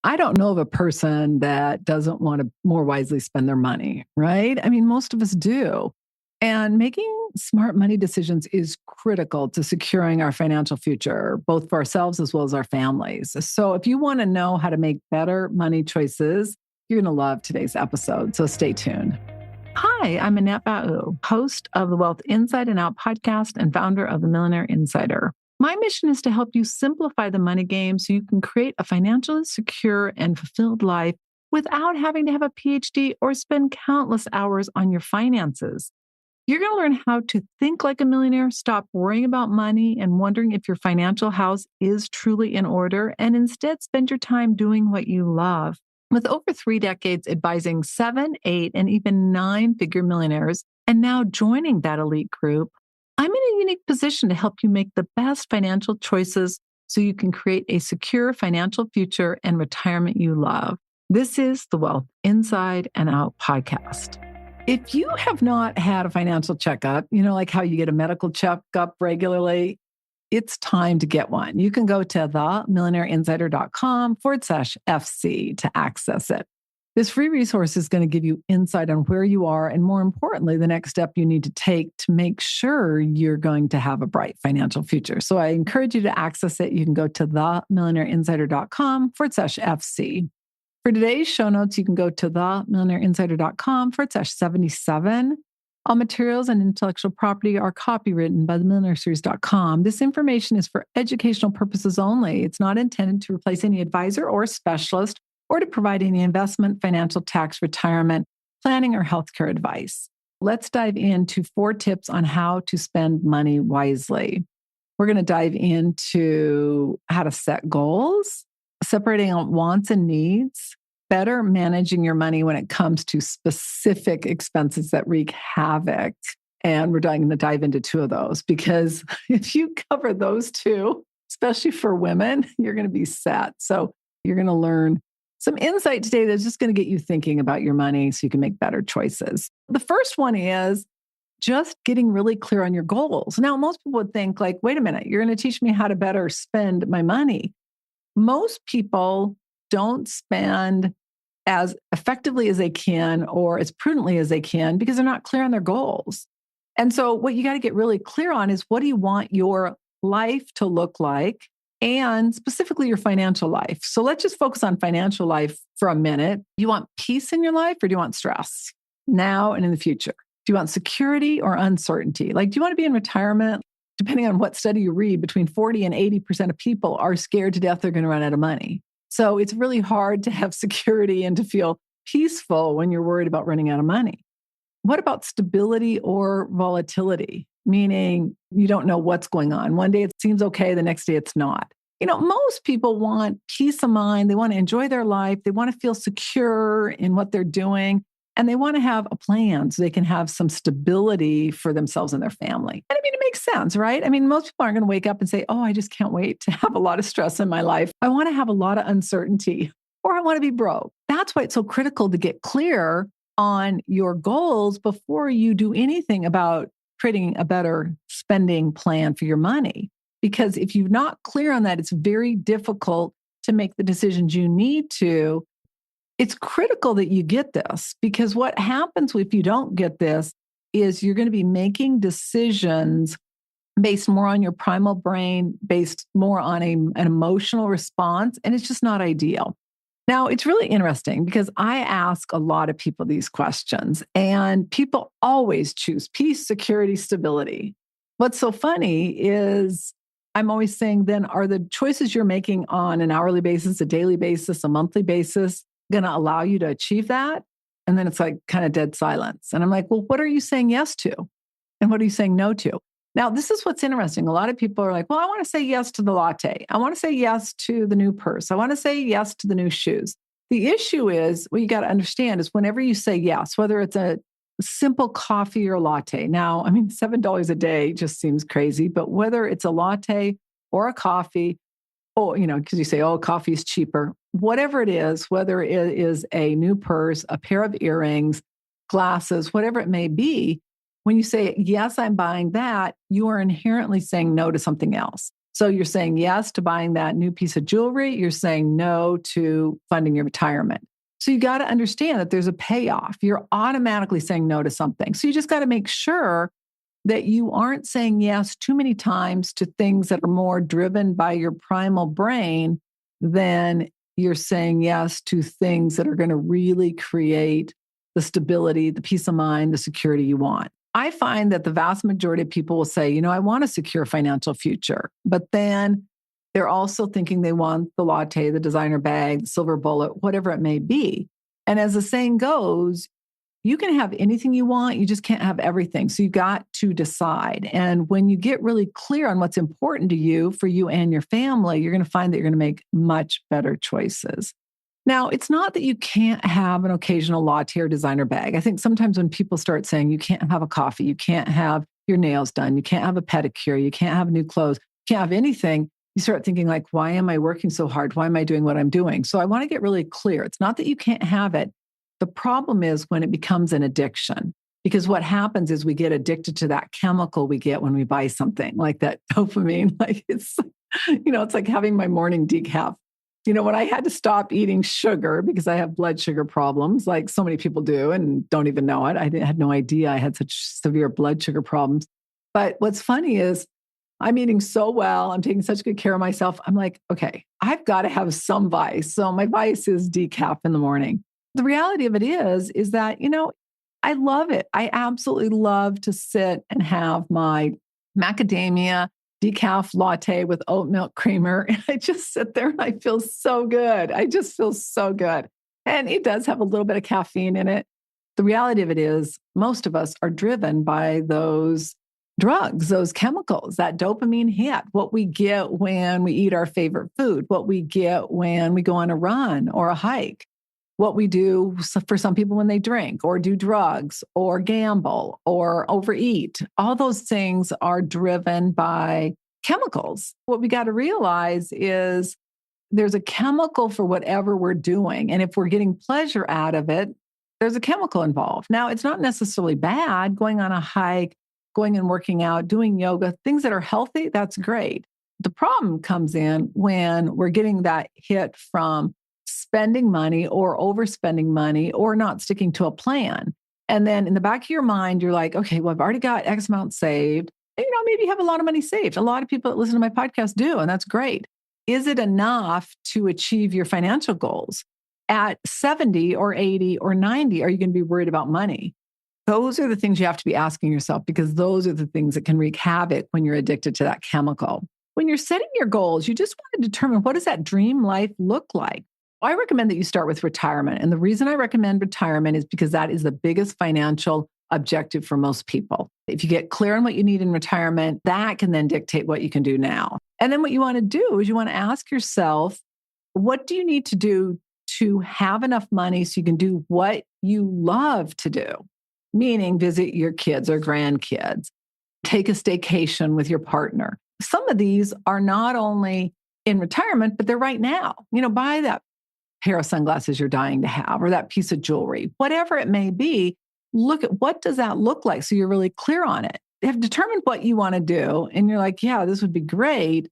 I don't know of a person that doesn't want to more wisely spend their money, right? I mean, most of us do. And making smart money decisions is critical to securing our financial future, both for ourselves as well as our families. So if you want to know how to make better money choices, you're going to love today's episode. So stay tuned. Hi, I'm Annette Bau, host of the Wealth Inside and Out podcast and founder of the Millionaire Insider. My mission is to help you simplify the money game so you can create a financially secure and fulfilled life without having to have a PhD or spend countless hours on your finances. You're going to learn how to think like a millionaire, stop worrying about money and wondering if your financial house is truly in order, and instead spend your time doing what you love. With over 3 decades advising 7, 8, and even 9-figure millionaires, and now joining that elite group, I'm in a unique position to help you make the best financial choices so you can create a secure financial future and retirement you love. This is the Wealth Inside and Out podcast. If you have not had a financial checkup, like how you get a medical checkup regularly, it's time to get one. You can go to themillionaireinsider.com/FC to access it. This free resource is going to give you insight on where you are and, more importantly, the next step you need to take to make sure you're going to have a bright financial future. So I encourage you to access it. You can go to themillionaireinsider.com/FC. For today's show notes, you can go to themillionaireinsider.com/77. All materials and intellectual property are copywritten by themillionaireseries.com. This information is for educational purposes only. It's not intended to replace any advisor or specialist or to provide any investment, financial, tax, retirement, planning, or healthcare advice. Let's dive into 4 tips on how to spend money wisely. We're going to dive into how to set goals, separating out wants and needs, better managing your money when it comes to specific expenses that wreak havoc. And we're going to dive into 2 of those because if you cover those 2, especially for women, you're going to be set. So you're going to learn some insight today that's just going to get you thinking about your money so you can make better choices. The first one is just getting really clear on your goals. Now, most people would think like, wait a minute, you're going to teach me how to better spend my money. Most people don't spend as effectively as they can or as prudently as they can because they're not clear on their goals. And so what you got to get really clear on is what do you want your life to look like? And specifically your financial life. So let's just focus on financial life for a minute. Do you want peace in your life or do you want stress now and in the future? Do you want security or uncertainty? Like, do you want to be in retirement? Depending on what study you read, between 40 and 80% of people are scared to death they're going to run out of money. So it's really hard to have security and to feel peaceful when you're worried about running out of money. What about stability or volatility? Meaning you don't know what's going on. One day it seems okay, the next day it's not. Most people want peace of mind. They want to enjoy their life. They want to feel secure in what they're doing. And they want to have a plan so they can have some stability for themselves and their family. And it makes sense, right? Most people aren't going to wake up and say, oh, I just can't wait to have a lot of stress in my life. I want to have a lot of uncertainty or I want to be broke. That's why it's so critical to get clear on your goals before you do anything about creating a better spending plan for your money. Because if you're not clear on that, it's very difficult to make the decisions you need to. It's critical that you get this because what happens if you don't get this is you're going to be making decisions based more on your primal brain, based more on an emotional response, and it's just not ideal. Now, it's really interesting because I ask a lot of people these questions, and people always choose peace, security, stability. What's so funny is I'm always saying, then are the choices you're making on an hourly basis, a daily basis, a monthly basis going to allow you to achieve that? And then it's like kind of dead silence. And I'm like, well, what are you saying yes to? And what are you saying no to? Now, this is what's interesting. A lot of people are like, well, I want to say yes to the latte. I want to say yes to the new purse. I want to say yes to the new shoes. The issue is, what you got to understand is whenever you say yes, whether it's a simple coffee or latte. Now, $7 a day just seems crazy, but whether it's a latte or a coffee, or, because you say, oh, coffee is cheaper, whatever it is, whether it is a new purse, a pair of earrings, glasses, whatever it may be, when you say, yes, I'm buying that, you are inherently saying no to something else. So you're saying yes to buying that new piece of jewelry. You're saying no to funding your retirement. So you got to understand that there's a payoff. You're automatically saying no to something. So you just got to make sure that you aren't saying yes too many times to things that are more driven by your primal brain than you're saying yes to things that are going to really create the stability, the peace of mind, the security you want. I find that the vast majority of people will say, I want a secure financial future, but then they're also thinking they want the latte, the designer bag, the silver bullet, whatever it may be. And as the saying goes, you can have anything you want, you just can't have everything. So you got to decide. And when you get really clear on what's important to you, for you and your family, you're going to find that you're going to make much better choices. Now, it's not that you can't have an occasional latte or designer bag. I think sometimes when people start saying you can't have a coffee, you can't have your nails done, you can't have a pedicure, you can't have new clothes, you can't have anything, you start thinking like, why am I working so hard? Why am I doing what I'm doing? So I want to get really clear. It's not that you can't have it. The problem is when it becomes an addiction, because what happens is we get addicted to that chemical we get when we buy something like that dopamine. Like it's like having my morning decaf. When I had to stop eating sugar because I have blood sugar problems, like so many people do and don't even know it. I had no idea I had such severe blood sugar problems. But what's funny is I'm eating so well. I'm taking such good care of myself. I'm like, okay, I've got to have some vice. So my vice is decaf in the morning. The reality of it is that, I love it. I absolutely love to sit and have my macadamia decaf latte with oat milk creamer. And I just sit there and I feel so good. I just feel so good. And it does have a little bit of caffeine in it. The reality of it is most of us are driven by those drugs, those chemicals, that dopamine hit, what we get when we eat our favorite food, what we get when we go on a run or a hike, what we do for some people when they drink or do drugs or gamble or overeat. All those things are driven by chemicals. What we got to realize is there's a chemical for whatever we're doing. And if we're getting pleasure out of it, there's a chemical involved. Now, it's not necessarily bad going on a hike, going and working out, doing yoga, things that are healthy, that's great. The problem comes in when we're getting that hit from spending money or overspending money or not sticking to a plan. And then in the back of your mind, you're like, okay, well, I've already got X amount saved. And, maybe you have a lot of money saved. A lot of people that listen to my podcast do, and that's great. Is it enough to achieve your financial goals? At 70 or 80 or 90, are you going to be worried about money? Those are the things you have to be asking yourself, because those are the things that can wreak havoc when you're addicted to that chemical. When you're setting your goals, you just want to determine, what does that dream life look like? I recommend that you start with retirement. And the reason I recommend retirement is because that is the biggest financial objective for most people. If you get clear on what you need in retirement, that can then dictate what you can do now. And then what you want to do is you want to ask yourself, what do you need to do to have enough money so you can do what you love to do? Meaning visit your kids or grandkids, take a staycation with your partner. Some of these are not only in retirement, but they're right now. Buy that pair of sunglasses you're dying to have, or that piece of jewelry, whatever it may be. Look at, what does that look like? So you're really clear on it. Have determined what you want to do. And you're like, yeah, this would be great.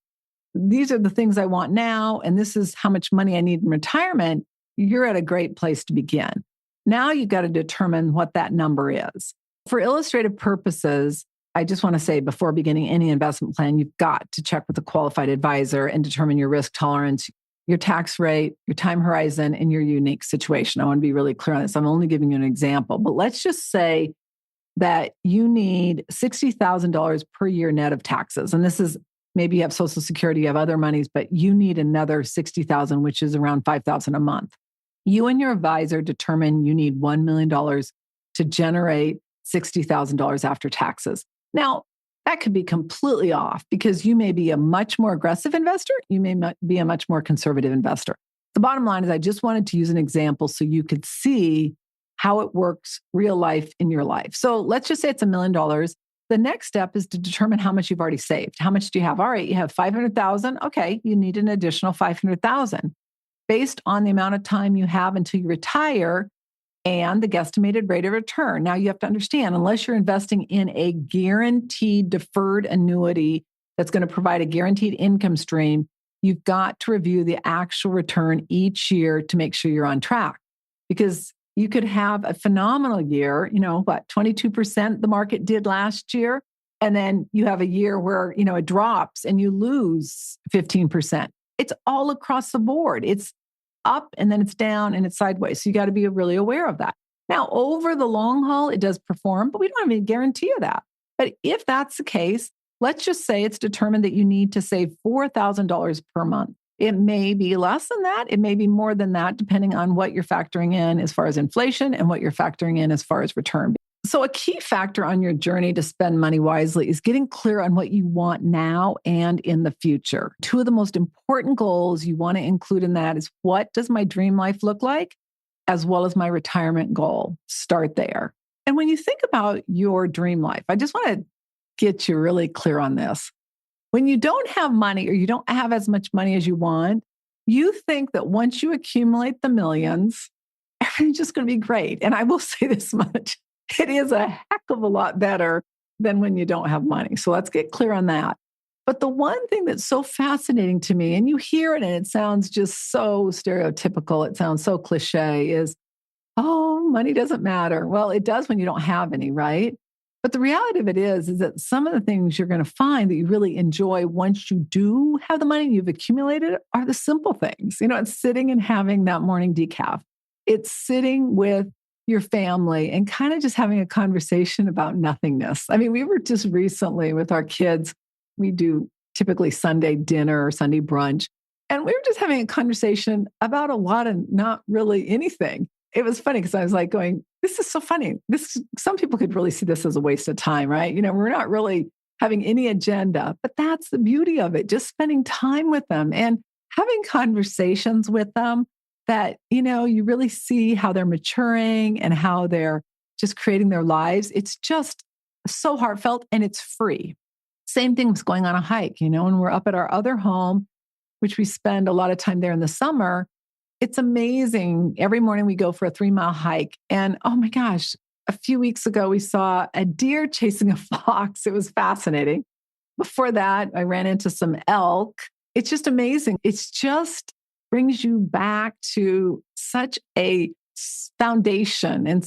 These are the things I want now. And this is how much money I need in retirement. You're at a great place to begin. Now you've got to determine what that number is. For illustrative purposes, I just want to say, before beginning any investment plan, you've got to check with a qualified advisor and determine your risk tolerance, your tax rate, your time horizon, and your unique situation. I want to be really clear on this. I'm only giving you an example, but let's just say that you need $60,000 per year net of taxes. And this is, maybe you have Social Security, you have other monies, but you need another $60,000, which is around $5,000 a month. You and your advisor determine you need $1 million to generate $60,000 after taxes. Now, that could be completely off, because you may be a much more aggressive investor. You may be a much more conservative investor. The bottom line is, I just wanted to use an example so you could see how it works real life in your life. So let's just say it's $1 million. The next step is to determine how much you've already saved. How much do you have? All right, you have 500,000. Okay, you need an additional 500,000 based on the amount of time you have until you retire and the guesstimated rate of return. Now you have to understand, unless you're investing in a guaranteed deferred annuity that's going to provide a guaranteed income stream, you've got to review the actual return each year to make sure you're on track. Because you could have a phenomenal year, 22% the market did last year. And then you have a year where, it drops and you lose 15%. It's all across the board. It's up and then it's down and it's sideways. So you got to be really aware of that. Now, over the long haul, it does perform, but we don't have any guarantee of that. But if that's the case, let's just say it's determined that you need to save $4,000 per month. It may be less than that. It may be more than that, depending on what you're factoring in as far as inflation and what you're factoring in as far as return. So a key factor on your journey to spend money wisely is getting clear on what you want now and in the future. Two of the most important goals you want to include in that is, what does my dream life look like, as well as my retirement goal? Start there. And when you think about your dream life, I just want to get you really clear on this. When you don't have money or you don't have as much money as you want, you think that once you accumulate the millions, everything's just going to be great. And I will say this much. It is a heck of a lot better than when you don't have money. So let's get clear on that. But the one thing that's so fascinating to me, and you hear it and it sounds just so stereotypical, it sounds so cliche, is, oh, money doesn't matter. Well, it does when you don't have any, right? But the reality of it is that some of the things you're going to find that you really enjoy once you do have the money and you've accumulated it are the simple things. It's sitting and having that morning decaf. It's sitting with your family and kind of just having a conversation about nothingness. I mean, we were just recently with our kids, we do typically Sunday dinner or Sunday brunch, and we were just having a conversation about a lot of not really anything. It was funny because I was like going, this is so funny. Some people could really see this as a waste of time, right? We're not really having any agenda, but that's the beauty of it. Just spending time with them and having conversations with them that, you really see how they're maturing and how they're just creating their lives. It's just so heartfelt and it's free. Same thing was going on a hike, when we're up at our other home, which we spend a lot of time there in the summer. It's amazing. Every morning we go for a 3-mile hike. And oh my gosh, a few weeks ago, we saw a deer chasing a fox. It was fascinating. Before that, I ran into some elk. It's just amazing. It's just brings you back to such a foundation and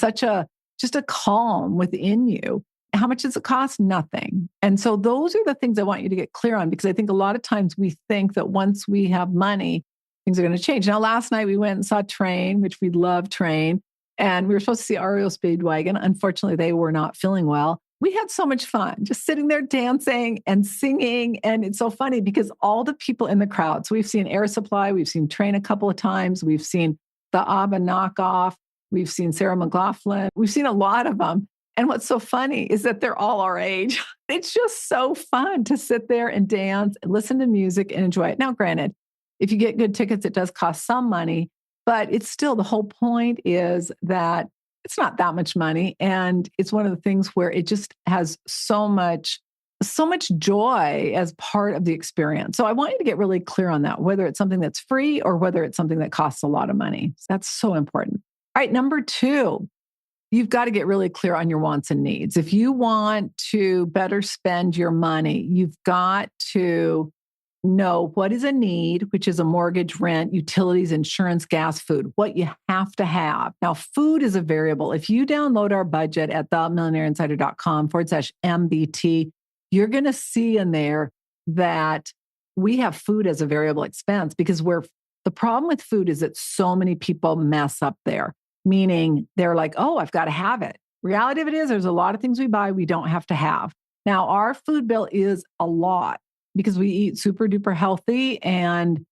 just a calm within you. How much does it cost? Nothing. And so those are the things I want you to get clear on, because I think a lot of times we think that once we have money, things are going to change. Now, last night we went and saw Train, which we love Train, and we were supposed to see Ariel Speedwagon. Unfortunately, they were not feeling well. We had so much fun just sitting there dancing and singing. And it's so funny because all the people in the crowd, so we've seen Air Supply, we've seen Train a couple of times, we've seen the ABBA Knockoff, we've seen Sarah McLachlan, we've seen a lot of them. And what's so funny is that they're all our age. It's just so fun to sit there and dance and listen to music and enjoy it. Now, granted, if you get good tickets, it does cost some money, but it's still, the whole point is that it's not that much money. And it's one of the things where it just has so much joy as part of the experience. So I want you to get really clear on that, whether it's something that's free or whether it's something that costs a lot of money. That's so important. All right, number 2, you've got to get really clear on your wants and needs. If you want to better spend your money, you've got to know what is a need, which is a mortgage, rent, utilities, insurance, gas, food, what you have to have. Now, food is a variable. If you download our budget at themillionaireinsider.com/MBT, you're going to see in there that we have food as a variable expense, because the problem with food is that so many people mess up there, meaning they're like, oh, I've got to have it. Reality of it is there's a lot of things we buy we don't have to have. Now, our food bill is a lot, because we eat super duper healthy and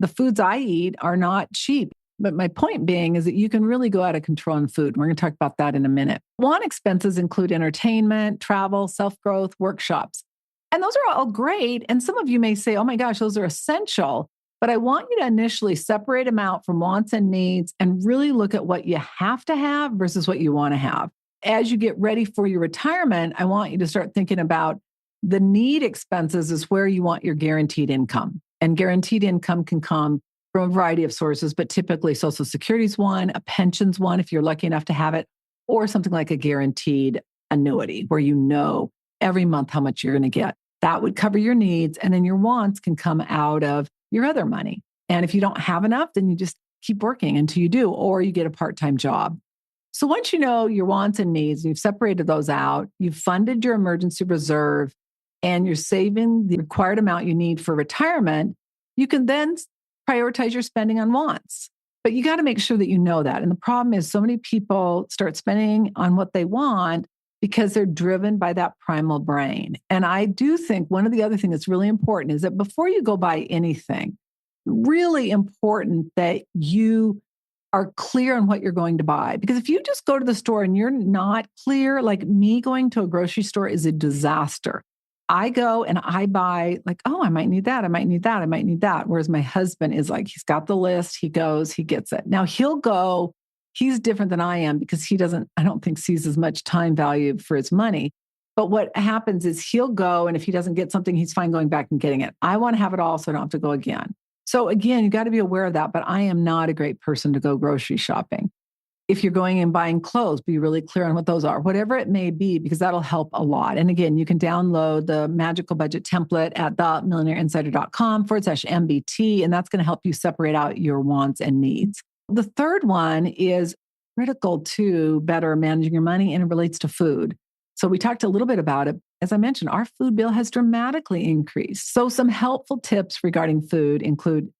the foods I eat are not cheap. But my point being is that you can really go out of control in food. We're going to talk about that in a minute. Want expenses include entertainment, travel, self-growth, workshops. And those are all great. And some of you may say, oh my gosh, those are essential. But I want you to initially separate them out from wants and needs and really look at what you have to have versus what you want to have. As you get ready for your retirement, I want you to start thinking about the need expenses is where you want your guaranteed income. And guaranteed income can come from a variety of sources, but typically Social Security's one, a pension's one, if you're lucky enough to have it, or something like a guaranteed annuity where you know every month how much you're going to get. That would cover your needs. And then your wants can come out of your other money. And if you don't have enough, then you just keep working until you do, or you get a part-time job. So once you know your wants and needs, you've separated those out, you've funded your emergency reserve, and you're saving the required amount you need for retirement, you can then prioritize your spending on wants. But you got to make sure that you know that. And the problem is so many people start spending on what they want because they're driven by that primal brain. And I do think one of the other things that's really important is that before you go buy anything, really important that you are clear on what you're going to buy. Because if you just go to the store and you're not clear, like me going to a grocery store is a disaster. I go and I buy like, oh, I might need that. I might need that. I might need that. Whereas my husband is like, he's got the list. He goes, he gets it. Now he'll go, he's different than I am because he doesn't, I don't think sees as much time value for his money. But what happens is he'll go, and if he doesn't get something, he's fine going back and getting it. I want to have it all so I don't have to go again. So again, you got to be aware of that, but I am not a great person to go grocery shopping. If you're going and buying clothes, be really clear on what those are, whatever it may be, because that'll help a lot. And again, you can download the magical budget template at themillionaireinsider.com/MBT, and that's going to help you separate out your wants and needs. The third one is critical to better managing your money, and it relates to food. So we talked a little bit about it. As I mentioned, our food bill has dramatically increased. So some helpful tips regarding food include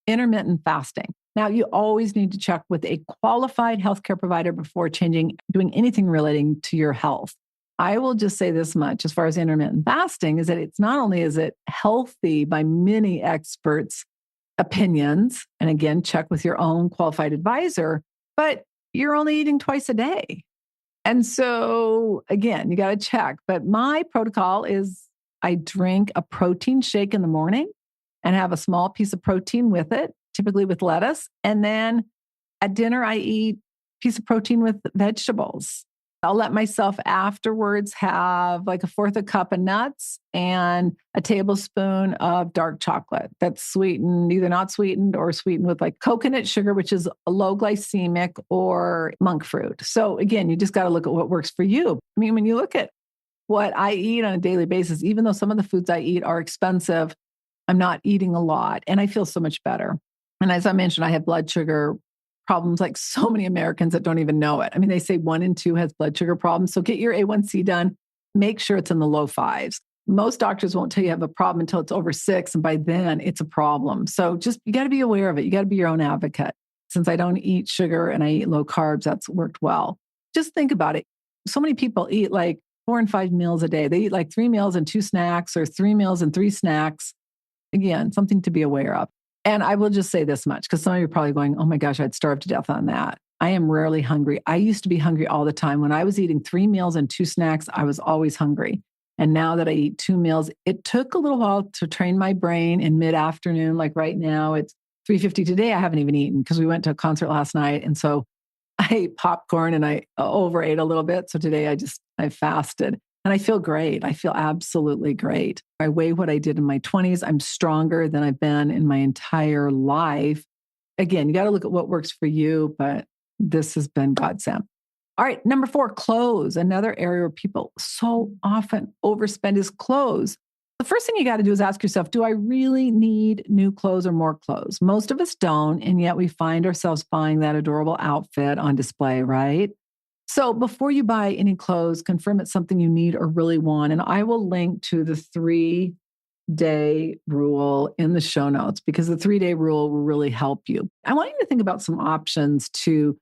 intermittent fasting. Now, you always need to check with a qualified healthcare provider before doing anything relating to your health. I will just say this much as far as intermittent fasting is that it's not only is it healthy by many experts' opinions, and again, check with your own qualified advisor, but you're only eating twice a day. And so again, you got to check. But my protocol is I drink a protein shake in the morning and have a small piece of protein with it, typically with lettuce. And then at dinner, I eat a piece of protein with vegetables. I'll let myself afterwards have like a fourth a cup of nuts and a tablespoon of dark chocolate that's sweetened, either not sweetened or sweetened with like coconut sugar, which is a low glycemic, or monk fruit. So again, you just got to look at what works for you. I mean, when you look at what I eat on a daily basis, even though some of the foods I eat are expensive, I'm not eating a lot and I feel so much better. And as I mentioned, I have blood sugar problems like so many Americans that don't even know it. I mean, they say 1 in 2 has blood sugar problems. So get your A1C done. Make sure it's in the low 5s. Most doctors won't tell you have a problem until it's over 6. And by then it's a problem. So just, you got to be aware of it. You got to be your own advocate. Since I don't eat sugar and I eat low carbs, that's worked well. Just think about it. So many people eat like 4 and 5 meals a day. They eat like 3 meals and 2 snacks, or 3 meals and 3 snacks. Again, something to be aware of. And I will just say this much, because some of you are probably going, oh my gosh, I'd starve to death on that. I am rarely hungry. I used to be hungry all the time. When I was eating 3 meals and 2 snacks, I was always hungry. And now that I eat 2 meals, it took a little while to train my brain in mid-afternoon. Like right now, it's 3:50 today. I haven't even eaten because we went to a concert last night. And so I ate popcorn and I overate a little bit. So today I fasted. And I feel great. I feel absolutely great. I weigh what I did in my 20s. I'm stronger than I've been in my entire life. Again, you got to look at what works for you, but this has been godsend. All right, number 4, clothes. Another area where people so often overspend is clothes. The first thing you got to do is ask yourself, do I really need new clothes or more clothes? Most of us don't, and yet we find ourselves buying that adorable outfit on display, right? So before you buy any clothes, confirm it's something you need or really want. And I will link to the 3-day rule in the show notes, because the 3-day rule will really help you. I want you to think about some options to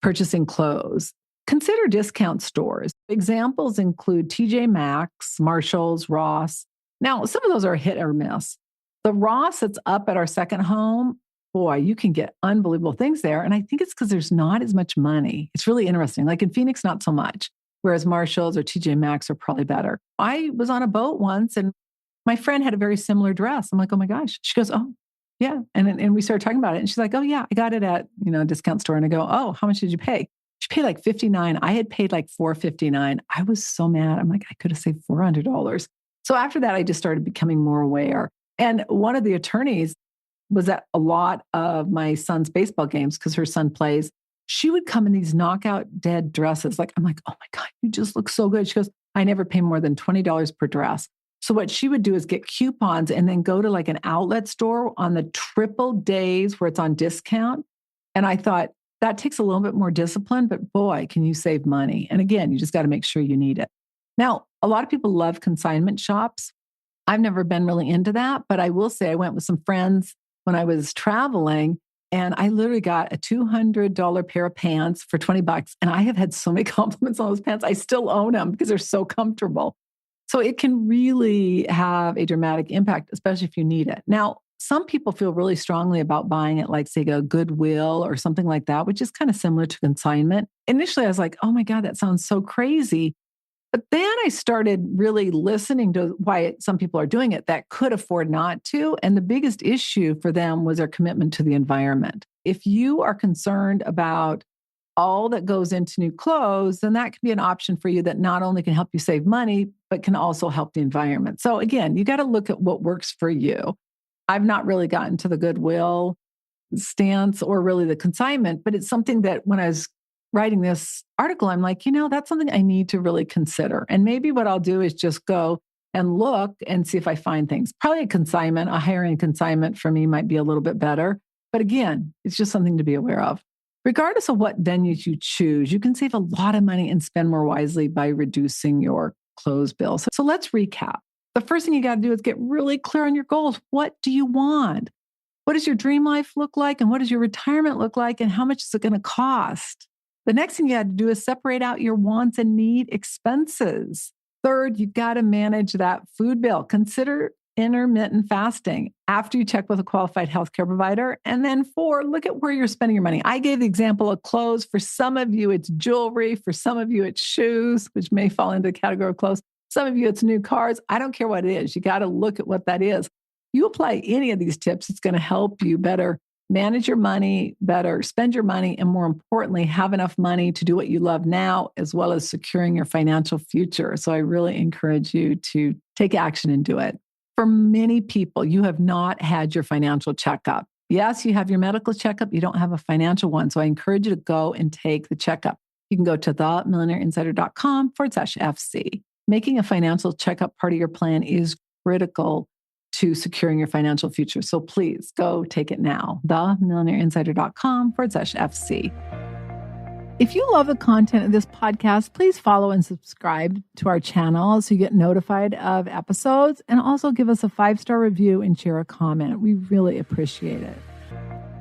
purchasing clothes. Consider discount stores. Examples include TJ Maxx, Marshalls, Ross. Now, some of those are hit or miss. The Ross that's up at our second home, boy, you can get unbelievable things there. And I think it's because there's not as much money. It's really interesting. Like in Phoenix, not so much, whereas Marshalls or TJ Maxx are probably better. I was on a boat once and my friend had a very similar dress. I'm like, oh my gosh. She goes, oh, yeah. And we started talking about it. And she's like, oh yeah, I got it at, a discount store. And I go, oh, how much did you pay? She paid like $59. I had paid like $459. I was so mad. I'm like, I could have saved $400. So after that, I just started becoming more aware. And one of the attorneys was at a lot of my son's baseball games because her son plays. She would come in these knockout dead dresses. I'm like, oh my God, you just look so good. She goes, I never pay more than $20 per dress. So what she would do is get coupons and then go to like an outlet store on the triple days where it's on discount. And I thought that takes a little bit more discipline, but boy, can you save money. And again, you just got to make sure you need it. Now, a lot of people love consignment shops. I've never been really into that, but I will say I went with some friends when I was traveling and I literally got a $200 pair of pants for $20. And I have had so many compliments on those pants. I still own them because they're so comfortable. So it can really have a dramatic impact, especially if you need it. Now, some people feel really strongly about buying it, like, say, a Goodwill or something like that, which is kind of similar to consignment. Initially, I was like, oh my God, that sounds so crazy. But then I started really listening to why some people are doing it that could afford not to. And the biggest issue for them was their commitment to the environment. If you are concerned about all that goes into new clothes, then that can be an option for you that not only can help you save money, but can also help the environment. So again, you got to look at what works for you. I've not really gotten to the Goodwill stance or really the consignment, but it's something that when I was writing this article, I'm like, that's something I need to really consider. And maybe what I'll do is just go and look and see if I find things. Probably a higher-end consignment for me might be a little bit better. But again, it's just something to be aware of. Regardless of what venues you choose, you can save a lot of money and spend more wisely by reducing your clothes bill. So let's recap. The first thing you got to do is get really clear on your goals. What do you want? What does your dream life look like? And what does your retirement look like? And how much is it going to cost? The next thing you got to do is separate out your wants and need expenses. Third, you got to manage that food bill. Consider intermittent fasting after you check with a qualified healthcare provider. And then 4, look at where you're spending your money. I gave the example of clothes. For some of you, it's jewelry. For some of you, it's shoes, which may fall into the category of clothes. Some of you, it's new cars. I don't care what it is. You got to look at what that is. You apply any of these tips, it's going to help you better manage your money, better spend your money, and more importantly, have enough money to do what you love now, as well as securing your financial future. So I really encourage you to take action and do it. For many people, you have not had your financial checkup. Yes, you have your medical checkup. You don't have a financial one. So I encourage you to go and take the checkup. You can go to themillionaireinsider.com/FC. Making a financial checkup part of your plan is critical to securing your financial future. So please go take it now. themillionaireinsider.com/FC. If you love the content of this podcast, please follow and subscribe to our channel so you get notified of episodes, and also give us a 5-star review and share a comment. We really appreciate it.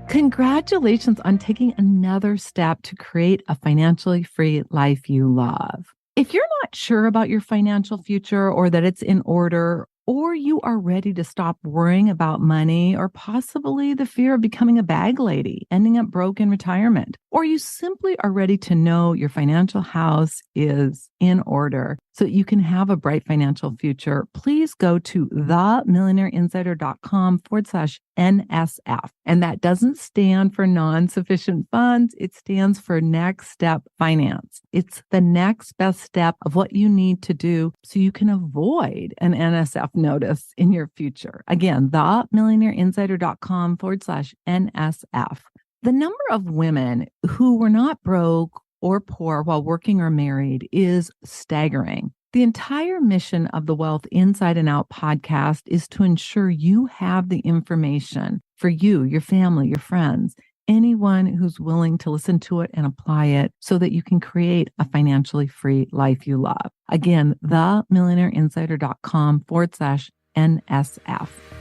Congratulations on taking another step to create a financially free life you love. If you're not sure about your financial future or that it's in order, or you are ready to stop worrying about money, or possibly the fear of becoming a bag lady, ending up broke in retirement, or you simply are ready to know your financial house is in order so that you can have a bright financial future, please go to themillionaireinsider.com/NSF. And that doesn't stand for non-sufficient funds. It stands for next step finance. It's the next best step of what you need to do so you can avoid an NSF notice in your future. Again, themillionaireinsider.com/NSF. The number of women who were not broke or poor while working or married is staggering. The entire mission of the Wealth Inside and Out podcast is to ensure you have the information for you, your family, your friends, anyone who's willing to listen to it and apply it so that you can create a financially free life you love. Again, themillionaireinsider.com/NSF.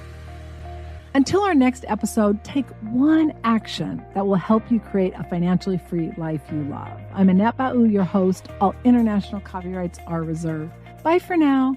Until our next episode, take one action that will help you create a financially free life you love. I'm Annette Ba'u, your host. All international copyrights are reserved. Bye for now.